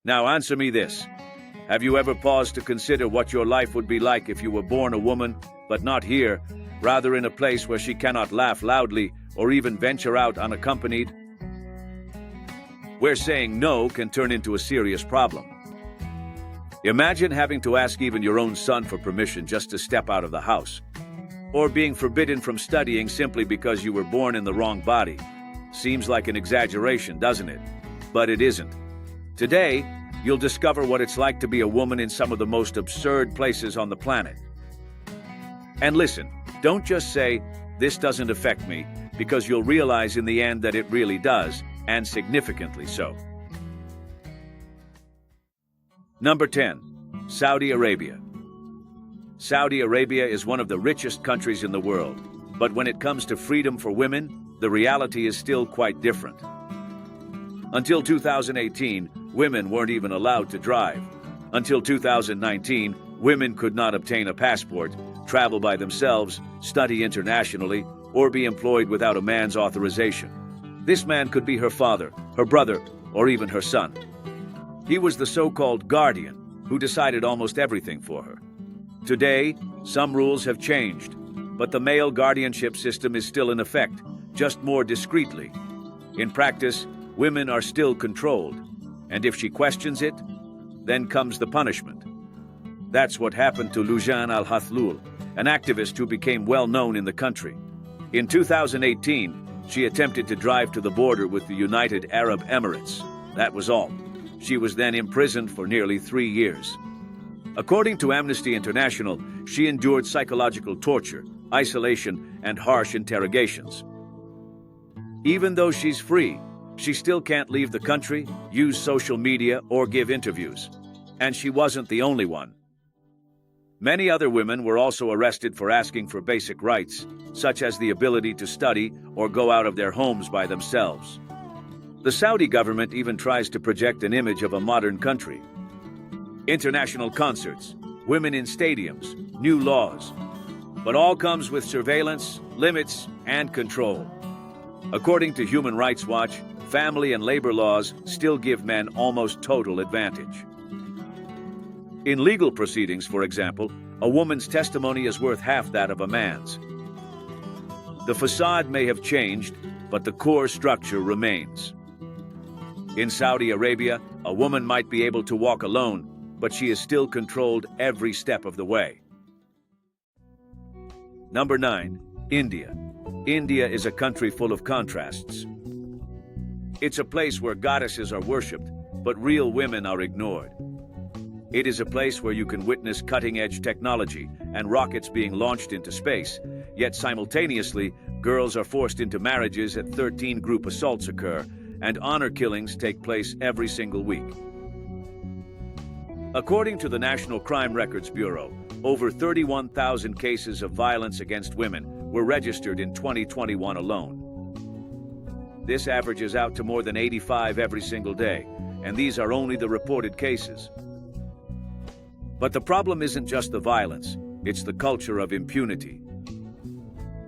Now answer me this. Have you ever paused to consider what your life would be like if you were born a woman, but not here, rather in a place where she cannot laugh loudly or even venture out unaccompanied? Where saying no can turn into a serious problem. Imagine having to ask even your own son for permission just to step out of the house, or being forbidden from studying simply because you were born in the wrong body. Seems like an exaggeration, doesn't it? But it isn't. Today, you'll discover what it's like to be a woman in some of the most absurd places on the planet. And listen, don't just say, "This doesn't affect me," because you'll realize in the end that it really does, and significantly so. Number 10. Saudi Arabia. Saudi Arabia is one of the richest countries in the world, but when it comes to freedom for women, the reality is still quite different. Until 2018, women weren't even allowed to drive. Until 2019, women could not obtain a passport, travel by themselves, study internationally, or be employed without a man's authorization. This man could be her father, her brother, or even her son. He was the so-called guardian, who decided almost everything for her. Today, some rules have changed, but the male guardianship system is still in effect, just more discreetly. In practice, women are still controlled, and if she questions it, then comes the punishment. That's what happened to Loujain Al-Hathloul, an activist who became well known in the country. In 2018, she attempted to drive to the border with the United Arab Emirates. That was all. She was then imprisoned for nearly 3 years. According to Amnesty International, she endured psychological torture, isolation, and harsh interrogations. Even though she's free, she still can't leave the country, use social media, or give interviews. And she wasn't the only one. Many other women were also arrested for asking for basic rights, such as the ability to study or go out of their homes by themselves. The Saudi government even tries to project an image of a modern country. International concerts, women in stadiums, new laws. But all comes with surveillance, limits, and control. According to Human Rights Watch, family and labor laws still give men almost total advantage. In legal proceedings, for example, a woman's testimony is worth half that of a man's. The facade may have changed, but the core structure remains. In Saudi Arabia, a woman might be able to walk alone, but she is still controlled every step of the way. Number 9. India. India is a country full of contrasts. It's a place where goddesses are worshipped, but real women are ignored. It is a place where you can witness cutting-edge technology and rockets being launched into space, yet simultaneously, girls are forced into marriages at 13 group assaults occur, and honor killings take place every single week. According to the National Crime Records Bureau, over 31,000 cases of violence against women were registered in 2021 alone. This averages out to more than 85 every single day, and these are only the reported cases. But the problem isn't just the violence, it's the culture of impunity.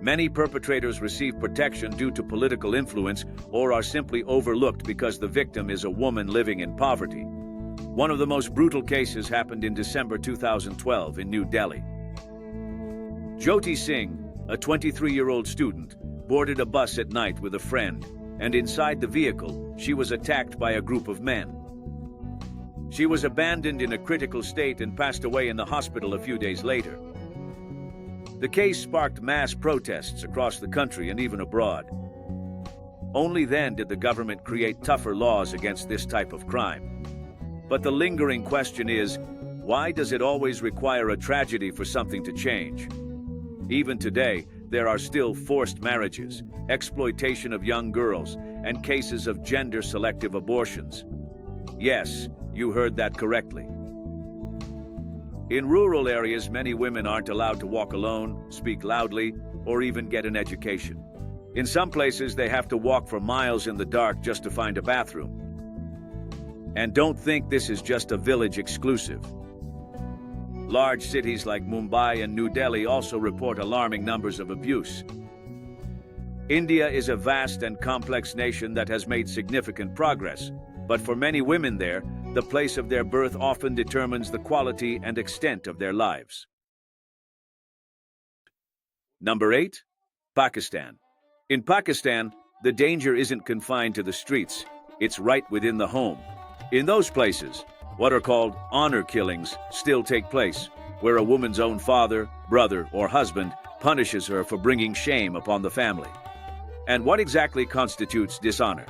Many perpetrators receive protection due to political influence or are simply overlooked because the victim is a woman living in poverty. One of the most brutal cases happened in December 2012 in New Delhi. Jyoti Singh, a 23-year-old student, boarded a bus at night with a friend, and inside the vehicle, she was attacked by a group of men. She was abandoned in a critical state and passed away in the hospital a few days later. The case sparked mass protests across the country and even abroad. Only then did the government create tougher laws against this type of crime. But the lingering question is, why does it always require a tragedy for something to change? Even today, there are still forced marriages, exploitation of young girls, and cases of gender-selective abortions. Yes, you heard that correctly. In rural areas, many women aren't allowed to walk alone, speak loudly, or even get an education. In some places, they have to walk for miles in the dark just to find a bathroom. And don't think this is just a village exclusive. Large cities like Mumbai and New Delhi also report alarming numbers of abuse. India is a vast and complex nation that has made significant progress, but for many women there, the place of their birth often determines the quality and extent of their lives. Number 8. Pakistan. In Pakistan, the danger isn't confined to the streets, it's right within the home. In those places, what are called honor killings still take place, where a woman's own father, brother, or husband punishes her for bringing shame upon the family. And what exactly constitutes dishonor?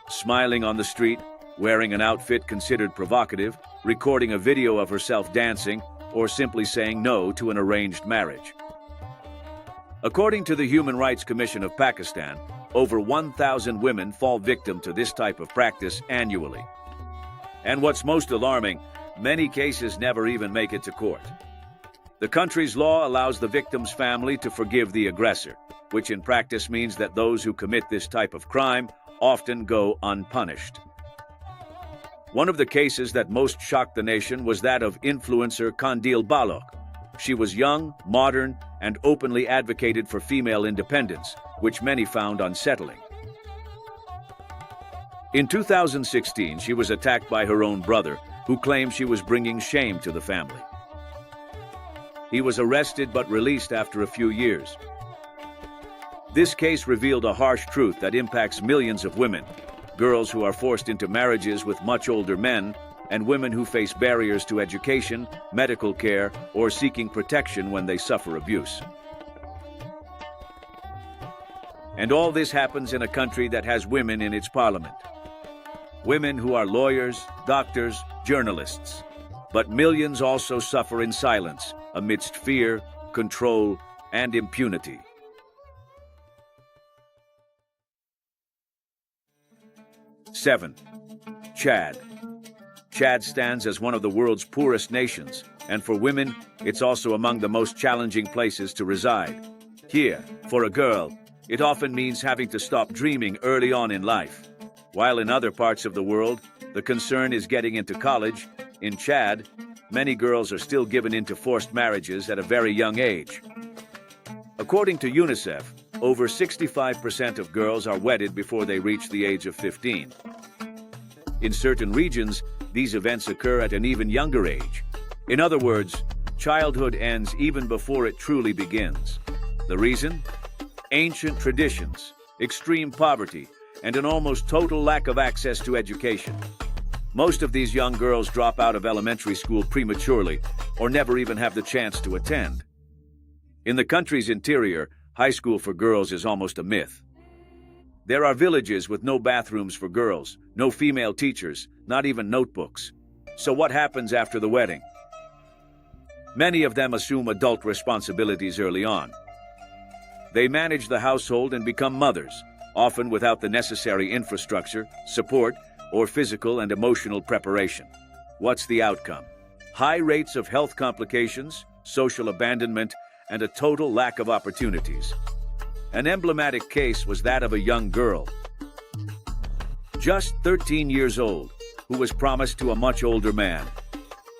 Smiling on the street, wearing an outfit considered provocative, recording a video of herself dancing, or simply saying no to an arranged marriage. According to the Human Rights Commission of Pakistan, over 1,000 women fall victim to this type of practice annually. And what's most alarming, many cases never even make it to court. The country's law allows the victim's family to forgive the aggressor, which in practice means that those who commit this type of crime often go unpunished. One of the cases that most shocked the nation was that of influencer Kandil Balok. She was young, modern, and openly advocated for female independence, which many found unsettling. In 2016, she was attacked by her own brother, who claimed she was bringing shame to the family. He was arrested but released after a few years. This case revealed a harsh truth that impacts millions of women, girls who are forced into marriages with much older men, and women who face barriers to education, medical care, or seeking protection when they suffer abuse. And all this happens in a country that has women in its parliament. Women who are lawyers, doctors, journalists. But millions also suffer in silence amidst fear, control, and impunity. Seven. Chad. Chad stands as one of the world's poorest nations, and for women, it's also among the most challenging places to reside. Here, for a girl, it often means having to stop dreaming early on in life. While in other parts of the world, the concern is getting into college, in Chad, many girls are still given into forced marriages at a very young age. According to UNICEF, over 65% of girls are wedded before they reach the age of 15. In certain regions, these events occur at an even younger age. In other words, childhood ends even before it truly begins. The reason? Ancient traditions, extreme poverty, and an almost total lack of access to education. Most of these young girls drop out of elementary school prematurely or never even have the chance to attend. In the country's interior, high school for girls is almost a myth. There are villages with no bathrooms for girls, no female teachers, not even notebooks. So what happens after the wedding? Many of them assume adult responsibilities early on. They manage the household and become mothers, often without the necessary infrastructure, support, or physical and emotional preparation. What's the outcome? High rates of health complications, social abandonment, and a total lack of opportunities. An emblematic case was that of a young girl, just 13 years old, who was promised to a much older man.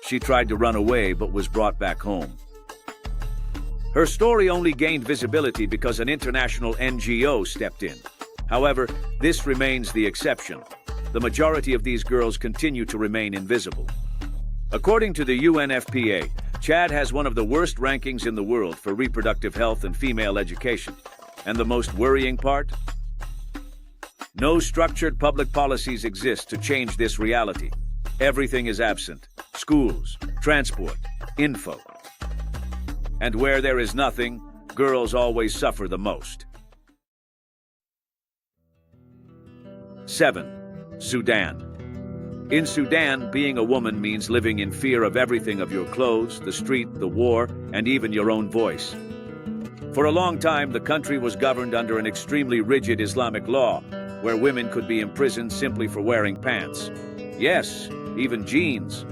She tried to run away but was brought back home. Her story only gained visibility because an international NGO stepped in. However, this remains the exception. The majority of these girls continue to remain invisible. According to the UNFPA, Chad has one of the worst rankings in the world for reproductive health and female education. And the most worrying part? No structured public policies exist to change this reality. Everything is absent: schools, transport, info. And where there is nothing, girls always suffer the most. 7. Sudan. In Sudan, being a woman means living in fear of everything: of your clothes, the street, the war, and even your own voice. For a long time, the country was governed under an extremely rigid Islamic law, where women could be imprisoned simply for wearing pants. Yes, even jeans.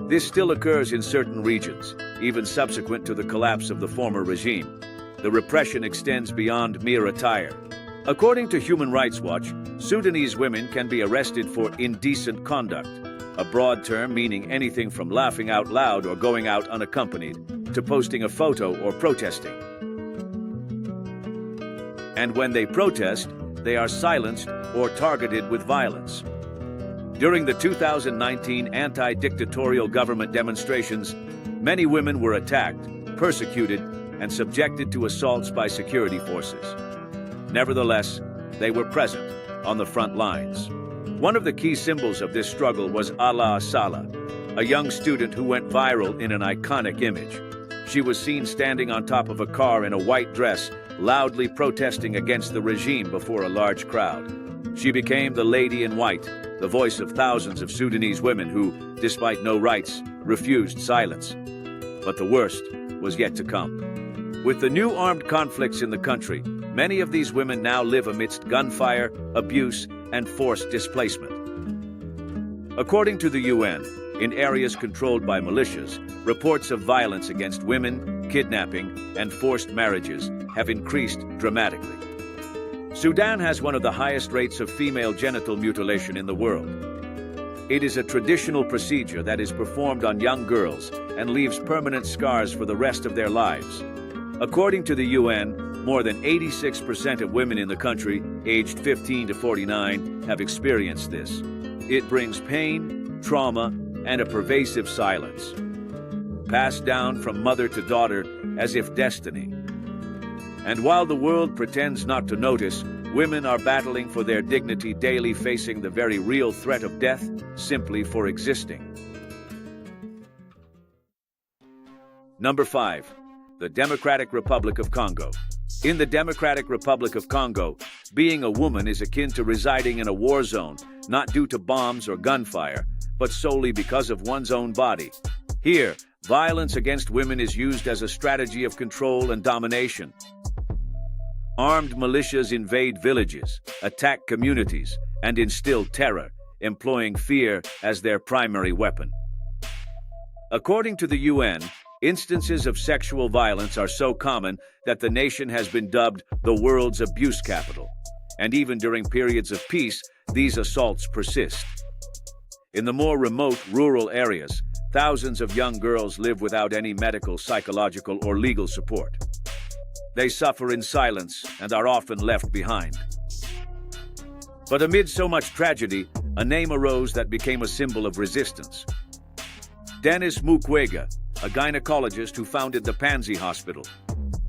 This still occurs in certain regions, even subsequent to the collapse of the former regime. The repression extends beyond mere attire. According to Human Rights Watch, Sudanese women can be arrested for indecent conduct, a broad term meaning anything from laughing out loud or going out unaccompanied to posting a photo or protesting. And when they protest, they are silenced or targeted with violence. During the 2019 anti-dictatorial government demonstrations, many women were attacked, persecuted, and subjected to assaults by security forces. Nevertheless, they were present on the front lines. One of the key symbols of this struggle was Alaa Salah, a young student who went viral in an iconic image. She was seen standing on top of a car in a white dress, loudly protesting against the regime before a large crowd. She became the Lady in White, the voice of thousands of Sudanese women who, despite no rights, refused silence. But the worst was yet to come. With the new armed conflicts in the country, many of these women now live amidst gunfire, abuse, and forced displacement. According to the UN, in areas controlled by militias, reports of violence against women, kidnapping, and forced marriages have increased dramatically. Sudan has one of the highest rates of female genital mutilation in the world. It is a traditional procedure that is performed on young girls and leaves permanent scars for the rest of their lives. According to the UN, more than 86% of women in the country, aged 15 to 49, have experienced this. It brings pain, trauma, and a pervasive silence, passed down from mother to daughter as if destiny. And while the world pretends not to notice, women are battling for their dignity daily, facing the very real threat of death simply for existing. Number 5. The Democratic Republic of Congo. In the Democratic Republic of Congo, being a woman is akin to residing in a war zone, not due to bombs or gunfire, but solely because of one's own body. Here, violence against women is used as a strategy of control and domination. Armed militias invade villages, attack communities, and instill terror, employing fear as their primary weapon. According to the UN, instances of sexual violence are so common that the nation has been dubbed the world's abuse capital. And even during periods of peace, these assaults persist. In the more remote rural areas, thousands of young girls live without any medical, psychological, or legal support. They suffer in silence and are often left behind. But amid so much tragedy, a name arose that became a symbol of resistance. Denis Mukwege, a gynecologist who founded the Panzi Hospital.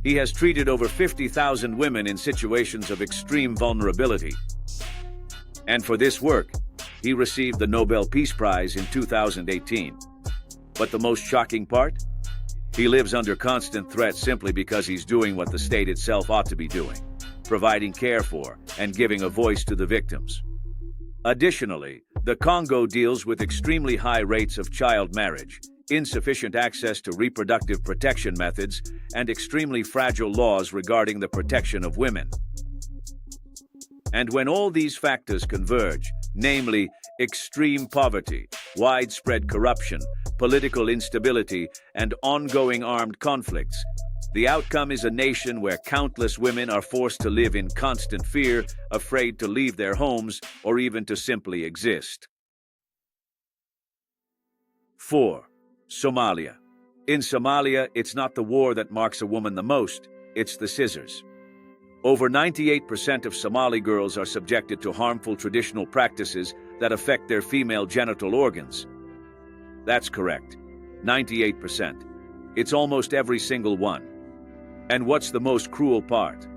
He has treated over 50,000 women in situations of extreme vulnerability. And for this work, he received the Nobel Peace Prize in 2018. But the most shocking part? He lives under constant threat simply because he's doing what the state itself ought to be doing, providing care for and giving a voice to the victims. Additionally, the Congo deals with extremely high rates of child marriage, insufficient access to reproductive protection methods, and extremely fragile laws regarding the protection of women. And when all these factors converge, namely extreme poverty, widespread corruption, political instability, and ongoing armed conflicts, the outcome is a nation where countless women are forced to live in constant fear, afraid to leave their homes or even to simply exist. 4. Somalia. In Somalia, it's not the war that marks a woman the most, it's the scissors. Over 98% of Somali girls are subjected to harmful traditional practices that affect their female genital organs. That's correct, 98%. It's almost every single one. And what's the most cruel part?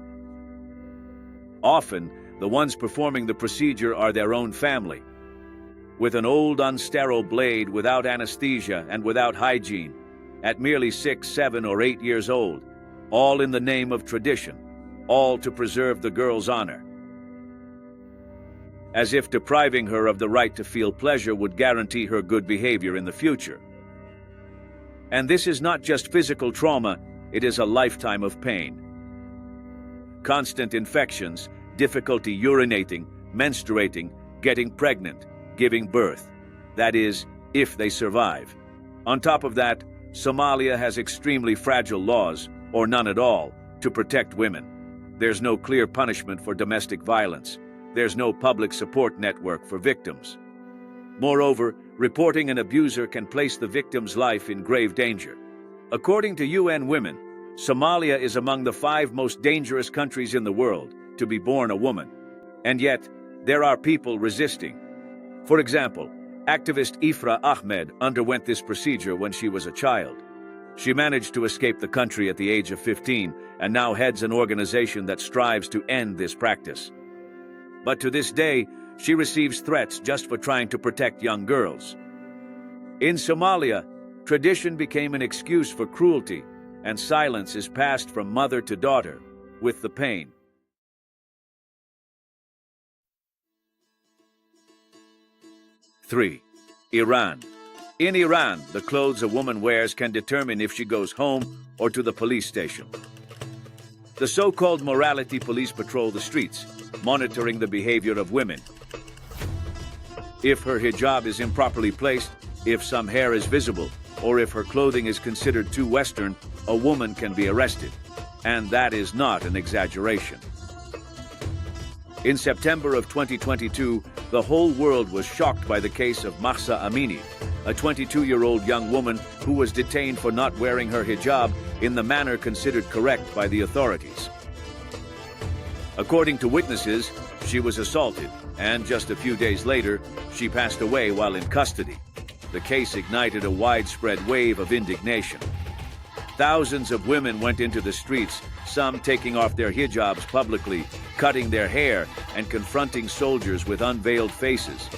Often, the ones performing the procedure are their own family. With an old, unsterile blade without anesthesia and without hygiene, at merely 6, 7, or 8 years old, all in the name of tradition, all to preserve the girl's honor. As if depriving her of the right to feel pleasure would guarantee her good behavior in the future. And this is not just physical trauma, it is a lifetime of pain. Constant infections, difficulty urinating, menstruating, getting pregnant, giving birth. That is, if they survive. On top of that, Somalia has extremely fragile laws, or none at all, to protect women. There's no clear punishment for domestic violence. There's no public support network for victims. Moreover, reporting an abuser can place the victim's life in grave danger. According to UN Women, Somalia is among the 5 most dangerous countries in the world to be born a woman. And yet, there are people resisting. For example, activist Ifrah Ahmed underwent this procedure when she was a child. She managed to escape the country at the age of 15 and now heads an organization that strives to end this practice. But to this day, she receives threats just for trying to protect young girls. In Somalia, tradition became an excuse for cruelty, and silence is passed from mother to daughter, with the pain. 3. Iran. In Iran, the clothes a woman wears can determine if she goes home or to the police station. The so-called morality police patrol the streets, monitoring the behavior of women. If her hijab is improperly placed, if some hair is visible, or if her clothing is considered too Western, a woman can be arrested. And that is not an exaggeration. In September of 2022, the whole world was shocked by the case of Mahsa Amini, a 22-year-old young woman who was detained for not wearing her hijab in the manner considered correct by the authorities. According to witnesses, she was assaulted, and just a few days later, she passed away while in custody. The case ignited a widespread wave of indignation. Thousands of women went into the streets, some taking off their hijabs publicly, cutting their hair, and confronting soldiers with unveiled faces.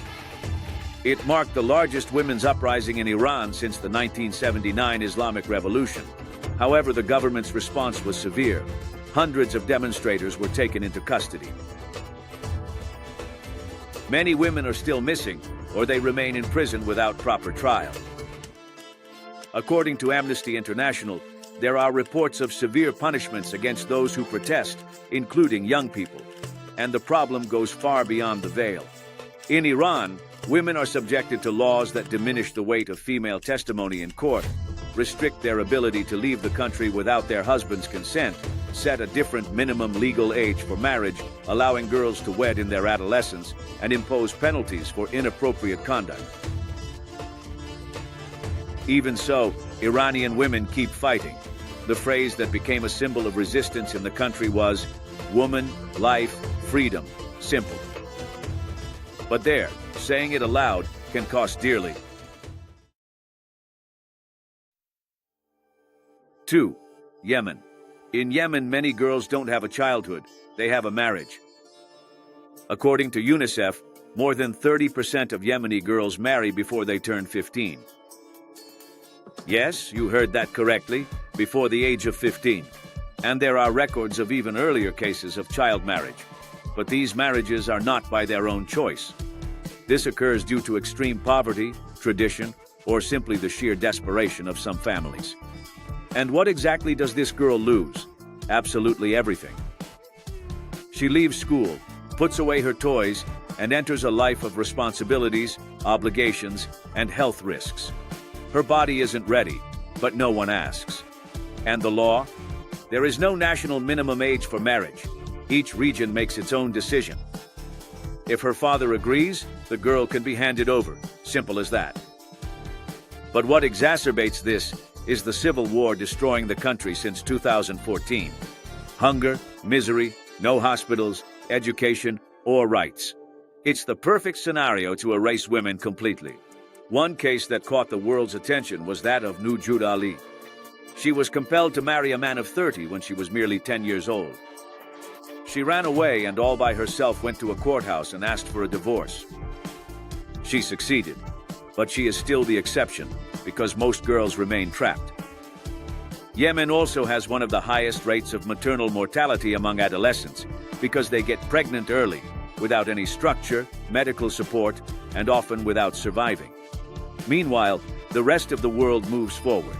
It marked the largest women's uprising in Iran since the 1979 Islamic Revolution. However, the government's response was severe. Hundreds of demonstrators were taken into custody. Many women are still missing, or they remain in prison without proper trial. According to Amnesty International, there are reports of severe punishments against those who protest, including young people. And the problem goes far beyond the veil. In Iran, women are subjected to laws that diminish the weight of female testimony in court, restrict their ability to leave the country without their husband's consent, set a different minimum legal age for marriage, allowing girls to wed in their adolescence, and impose penalties for inappropriate conduct. Even so, Iranian women keep fighting. The phrase that became a symbol of resistance in the country was, "Woman, life, freedom, simple." But there, saying it aloud can cost dearly. 2. Yemen. In Yemen, many girls don't have a childhood, they have a marriage. According to UNICEF, more than 30% of Yemeni girls marry before they turn 15. Yes, you heard that correctly, before the age of 15. And there are records of even earlier cases of child marriage. But these marriages are not by their own choice. This occurs due to extreme poverty, tradition, or simply the sheer desperation of some families. And what exactly does this girl lose? Absolutely everything. She leaves school, puts away her toys, and enters a life of responsibilities, obligations, and health risks. Her body isn't ready, but no one asks. And the law? There is no national minimum age for marriage. Each region makes its own decision. If her father agrees, the girl can be handed over. Simple as that. But what exacerbates this is the civil war destroying the country since 2014. Hunger, misery, no hospitals, education, or rights. It's the perfect scenario to erase women completely. One case that caught the world's attention was that of Nujud Ali. She was compelled to marry a man of 30 when she was merely 10 years old. She ran away and all by herself went to a courthouse and asked for a divorce. She succeeded, but she is still the exception because most girls remain trapped. Yemen also has one of the highest rates of maternal mortality among adolescents because they get pregnant early, without any structure, medical support, and often without surviving. Meanwhile, the rest of the world moves forward.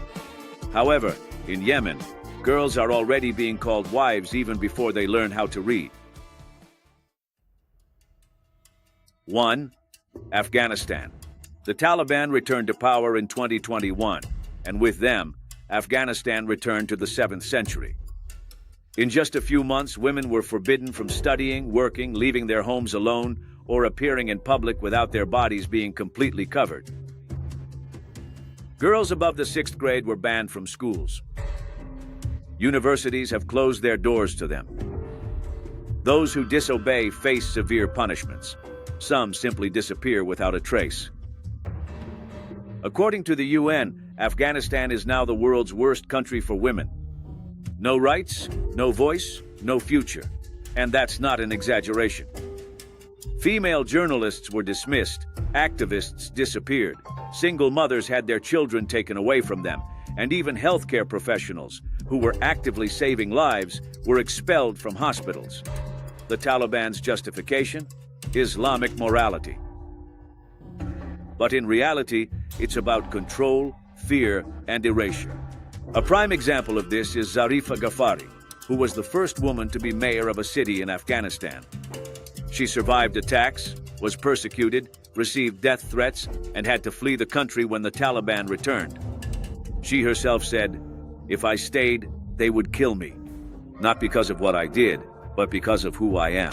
However, in Yemen, girls are already being called wives even before they learn how to read. 1. Afghanistan. The Taliban returned to power in 2021, and with them, Afghanistan returned to the 7th century. In just a few months, women were forbidden from studying, working, leaving their homes alone, or appearing in public without their bodies being completely covered. Girls above the 6th grade were banned from schools. Universities have closed their doors to them. Those who disobey face severe punishments. Some simply disappear without a trace. According to the UN, Afghanistan is now the world's worst country for women. No rights, no voice, no future. And that's not an exaggeration. Female journalists were dismissed, activists disappeared, single mothers had their children taken away from them, and even healthcare professionals, who were actively saving lives, were expelled from hospitals. The Taliban's justification? Islamic morality. But in reality, it's about control, fear, and erasure. A prime example of this is Zarifa Ghaffari, who was the first woman to be mayor of a city in Afghanistan. She survived attacks, was persecuted, received death threats, and had to flee the country when the Taliban returned. She herself said, "If I stayed, they would kill me. Not because of what I did, but because of who I am."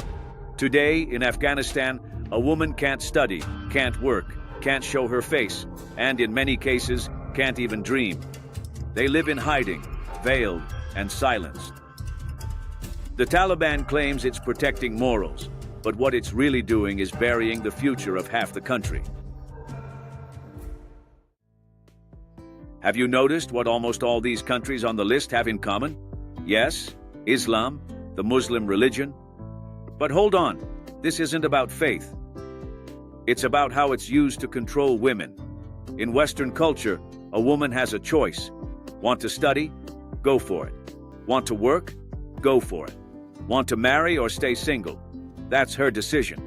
Today, in Afghanistan, a woman can't study, can't work, can't show her face, and in many cases, can't even dream. They live in hiding, veiled, and silenced. The Taliban claims it's protecting morals, but what it's really doing is burying the future of half the country. Have you noticed what almost all these countries on the list have in common? Yes, Islam, the Muslim religion. But hold on, this isn't about faith. It's about how it's used to control women. In Western culture, a woman has a choice. Want to study? Go for it. Want to work? Go for it. Want to marry or stay single? That's her decision.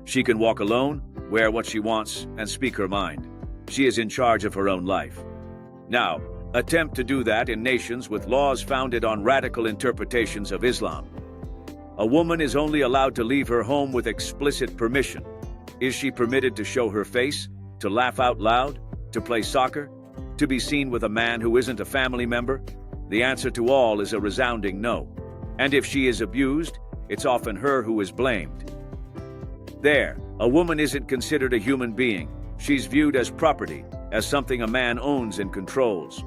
She can walk alone, wear what she wants, and speak her mind. She is in charge of her own life. Now, attempt to do that in nations with laws founded on radical interpretations of Islam. A woman is only allowed to leave her home with explicit permission. Is she permitted to show her face, to laugh out loud, to play soccer, to be seen with a man who isn't a family member? The answer to all is a resounding no. And if she is abused, it's often her who is blamed. There, a woman isn't considered a human being. She's viewed as property, as something a man owns and controls.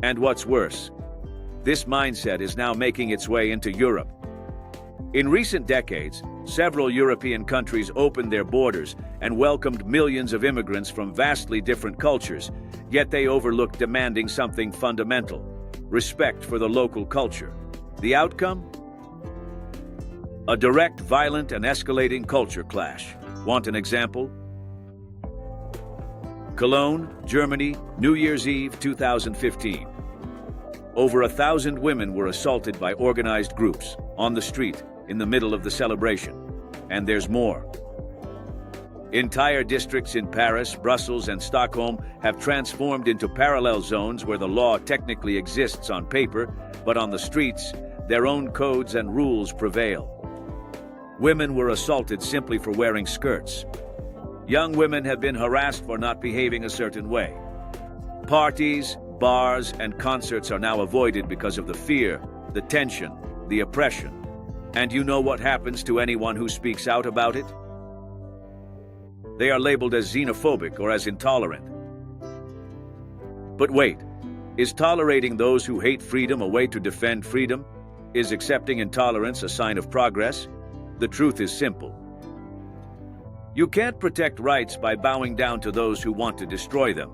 And what's worse, this mindset is now making its way into Europe. In recent decades, several European countries opened their borders and welcomed millions of immigrants from vastly different cultures, yet they overlooked demanding something fundamental: respect for the local culture. The outcome? A direct, violent, and escalating culture clash. Want an example? Cologne, Germany, New Year's Eve 2015. Over 1,000 women were assaulted by organized groups, on the street, in the middle of the celebration. And there's more. Entire districts in Paris, Brussels, and Stockholm have transformed into parallel zones where the law technically exists on paper, but on the streets, their own codes and rules prevail. Women were assaulted simply for wearing skirts. Young women have been harassed for not behaving a certain way. Parties, bars, and concerts are now avoided because of the fear, the tension, the oppression. And you know what happens to anyone who speaks out about it? They are labeled as xenophobic or as intolerant. But wait, is tolerating those who hate freedom a way to defend freedom? Is accepting intolerance a sign of progress? The truth is simple. You can't protect rights by bowing down to those who want to destroy them.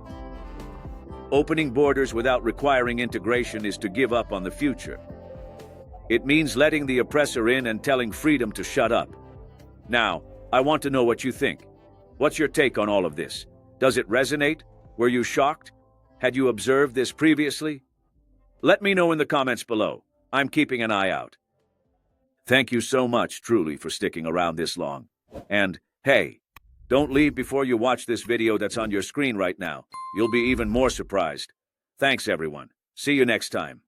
Opening borders without requiring integration is to give up on the future. It means letting the oppressor in and telling freedom to shut up. Now, I want to know what you think. What's your take on all of this? Does it resonate? Were you shocked? Had you observed this previously? Let me know in the comments below. I'm keeping an eye out. Thank you so much, truly, for sticking around this long. And, hey, don't leave before you watch this video that's on your screen right now. You'll be even more surprised. Thanks, everyone. See you next time.